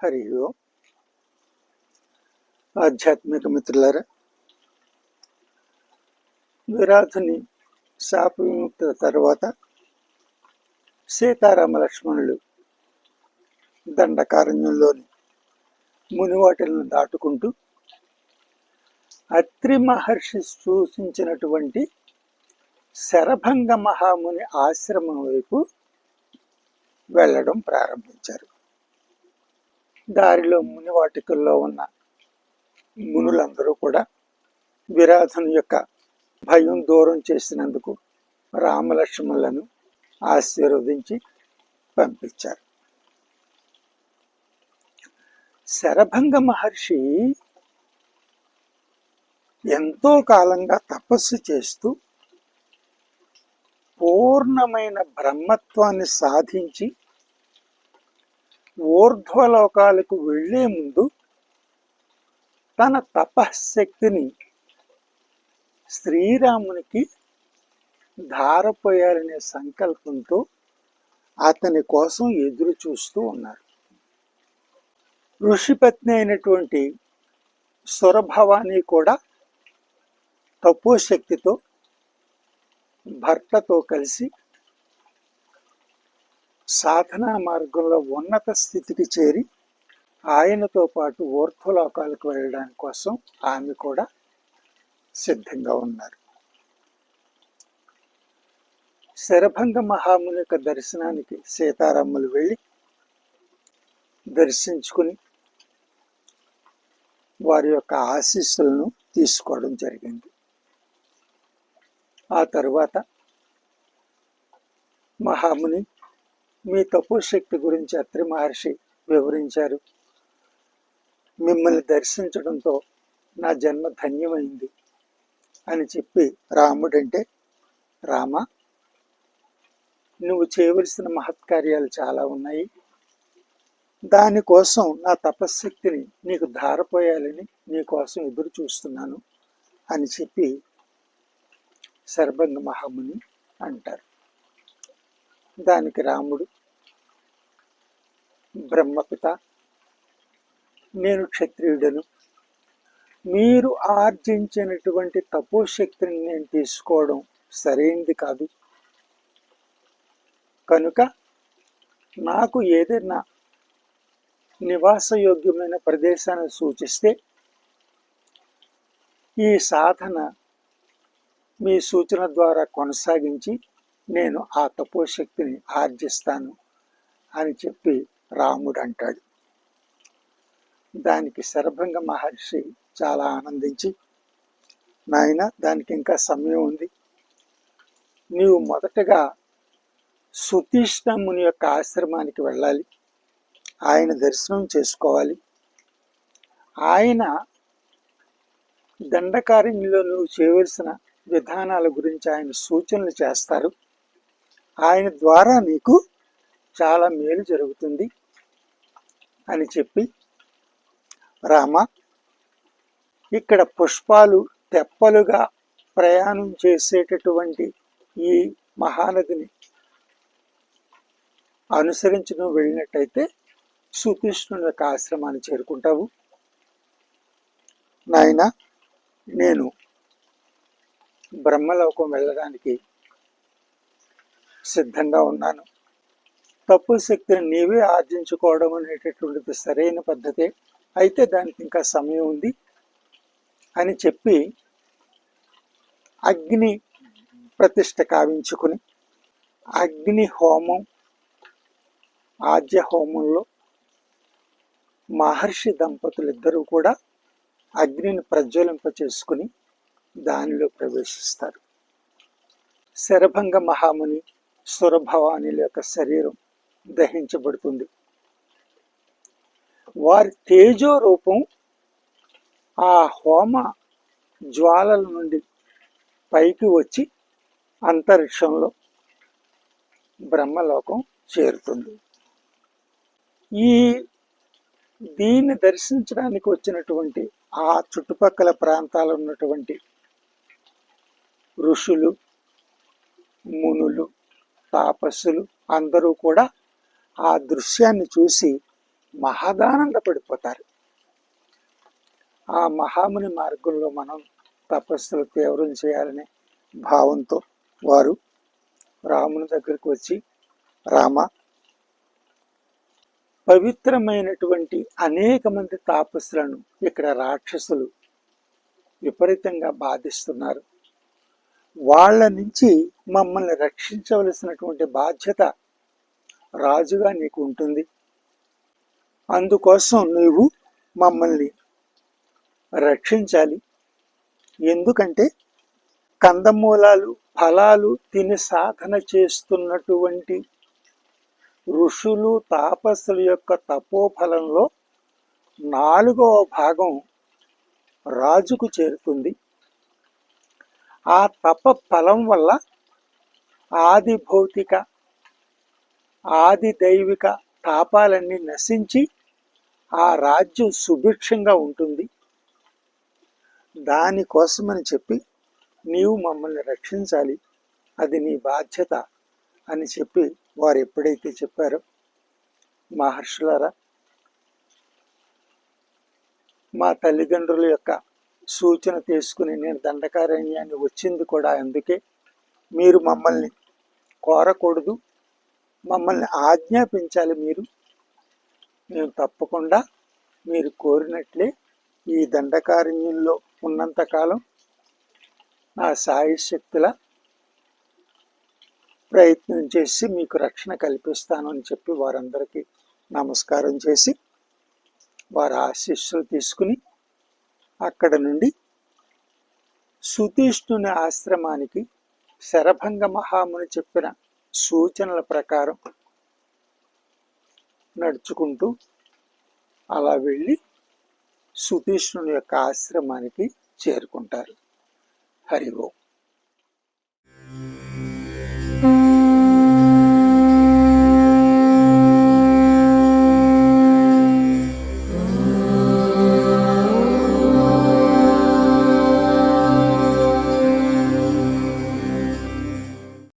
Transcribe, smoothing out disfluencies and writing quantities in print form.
హరి ఓం. ఆధ్యాత్మిక మిత్రులారా, విరాధుని శాప విముక్త తర్వాత సీతారామ లక్ష్మణులు దండకారణ్యంలోని మునివాటిలను దాటుకుంటూ అత్రి మహర్షి సూచించినటువంటి శరభంగ మహాముని ఆశ్రమం వైపు వెళ్ళడం ప్రారంభించారు. దారిలో మునివాటికల్లో ఉన్న మునులందరూ కూడా విరాధుని యొక్క భయం దూరం చేసినందుకు రామలక్ష్మణులను ఆశీర్వదించి పంపించారు. శరభంగ మహర్షి ఎంతో కాలంగా తపస్సు చేస్తూ పూర్ణమైన బ్రహ్మత్వాన్ని సాధించి ఊర్ధ్వలోకాలకు వెళ్లే ముందు తన తపశ్శక్తిని శ్రీరామునికి ధారపోయాలనే సంకల్పంతో అతని కోసం ఎదురు చూస్తూ ఉన్నారు. ఋషిపత్ని అయినటువంటి సురభవాని కూడా తపోశక్తితో భర్తతో కలిసి సాధనా మార్గంలో ఉన్నత స్థితికి చేరి ఆయనతో పాటు ఊర్ధ్వలోకాలకు వెళ్ళడానికి కోసం ఆమె కూడా సిద్ధంగా ఉన్నారు. శరభంగ మహాముని యొక్క దర్శనానికి సీతారాములు వెళ్ళి దర్శించుకుని వారి యొక్క ఆశీస్సులను తీసుకోవడం జరిగింది. ఆ తరువాత మహాముని, మీ తపోశక్తి గురించి అత్రి మహర్షి వివరించారు. మిమ్మల్ని దర్శించడంతో నా జన్మ ధన్యమైంది అని చెప్పి రాముడంటే, రామ, నువ్వు చేయవలసిన మహత్కార్యాలు చాలా ఉన్నాయి, దానికోసం నా తపశ్శక్తిని నీకు ధారపోయాలని నీకోసం ఎదురు చూస్తున్నాను అని చెప్పి శరభంగ మహాముని అంటారు. దానికి రాముడు, బ్రహ్మపిత, నేను క్షత్రియుడను, మీరు ఆర్జించినటువంటి తపోశక్తిని నేను తీసుకోవడం సరైనది కాదు, కనుక నాకు ఏదైనా నివాసయోగ్యమైన ప్రదేశాన్ని సూచిస్తే ఈ సాధన మీ సూచన ద్వారా కొనసాగించి నేను ఆ తపోశక్తిని ఆర్జిస్తాను అని చెప్పి రాముడు అంటాడు. దానికి శరభంగ మహర్షి చాలా ఆనందించి, నాయన, దానికి ఇంకా సమయం ఉంది, నీవు మొదటగా సుతీష్ణ ముని యొక్క ఆశ్రమానికి వెళ్ళాలి, ఆయన దర్శనం చేసుకోవాలి, ఆయన దండకారణ్యంలో నువ్వు చేయవలసిన విధానాల గురించి ఆయన సూచనలు చేస్తారు, ఆయన ద్వారా నీకు చాలా మేలు జరుగుతుంది అని చెప్పి, రామ, ఇక్కడ పుష్పాలు తెప్పలుగా ప్రయాణం చేసేటటువంటి ఈ మహానదిని అనుసరించి నువ్వు వెళ్ళినట్టయితే సుతీష్ణుని యొక్క ఆశ్రమాన్ని చేరుకుంటావు. నాయన, నేను బ్రహ్మలోకం వెళ్ళడానికి సిద్ధంగా ఉన్నాను, తప్పు శక్తిని నీవే ఆర్జించుకోవడం అనేటటువంటిది సరైన పద్ధతే, అయితే దానికి ఇంకా సమయం ఉంది అని చెప్పి అగ్ని ప్రతిష్ఠ కావించుకుని అగ్ని హోమం, ఆజ్య హోమంలో మహర్షి దంపతులిద్దరూ కూడా అగ్నిని ప్రజ్వలింప చేసుకుని దానిలో ప్రవేశిస్తారు. శరభంగ మహాముని, సురభవానిల యొక్క శరీరం దహించబడుతుంది. వారి తేజో రూపం ఆ హోమ జ్వాలల నుండి పైకి వచ్చి అంతరిక్షంలో బ్రహ్మలోకం చేరుతుంది. దీన్ని దర్శించడానికి వచ్చినటువంటి ఆ చుట్టుపక్కల ప్రాంతాల్లో ఉన్నటువంటి ఋషులు, మునులు, తాపస్సులు అందరూ కూడా ఆ దృశ్యాన్ని చూసి మహదానందపడిపోతారు. ఆ మహాముని మార్గంలో మనం తపస్సులు తీవ్రం చేయాలనే భావంతో వారు రాముని దగ్గరికి వచ్చి, రామ, పవిత్రమైనటువంటి అనేక మంది తాపస్సులను ఇక్కడ రాక్షసులు విపరీతంగా బాధిస్తున్నారు. వాళ్ళ నుంచి మమ్మల్ని రక్షించవలసినటువంటి బాధ్యత రాజుగా నీకు ఉంటుంది. అందుకోసం నీవు మమ్మల్ని రక్షించాలి. ఎందుకంటే కందమూలాలు, ఫలాలు తిని సాధన చేస్తున్నటువంటి ఋషులు, తాపస్సుల యొక్క తపోఫలంలో 4వ భాగం రాజుకు చేరుతుంది. ఆ తప ఫలం వల్ల ఆది భౌతిక, ఆది దైవిక తాపాలన్నీ నశించి ఆ రాజ్యం సుభిక్షంగా ఉంటుంది. దానికోసమని చెప్పి నీవు మమ్మల్ని రక్షించాలి, అది నీ బాధ్యత అని చెప్పి వారు ఎప్పుడైతే చెప్పారో, మహర్షులారా, మా తల్లిదండ్రుల యొక్క సూచన తీసుకుని నేను దండకారణ్యాన్ని వచ్చింది కూడా అందుకే. మీరు మమ్మల్ని కోరకూడదు, మమ్మల్ని ఆజ్ఞాపించాలి. మేము తప్పకుండా మీరు కోరినట్లే ఈ దండకారణ్యంలో ఉన్నంతకాలం నా సాయశక్తుల ప్రయత్నం చేసి మీకు రక్షణ కల్పిస్తాను అని చెప్పి వారందరికీ నమస్కారం చేసి వారి ఆశీస్సులు తీసుకుని అక్కడ నుండి సుతీష్ణుని ఆశ్రమానికి శరభంగ మహాముని చెప్పిన సూచనల ప్రకారం నడుచుకుంటూ అలా వెళ్ళి సుతీష్ణుని యొక్క ఆశ్రమానికి చేరుకుంటారు. హరి ఓం.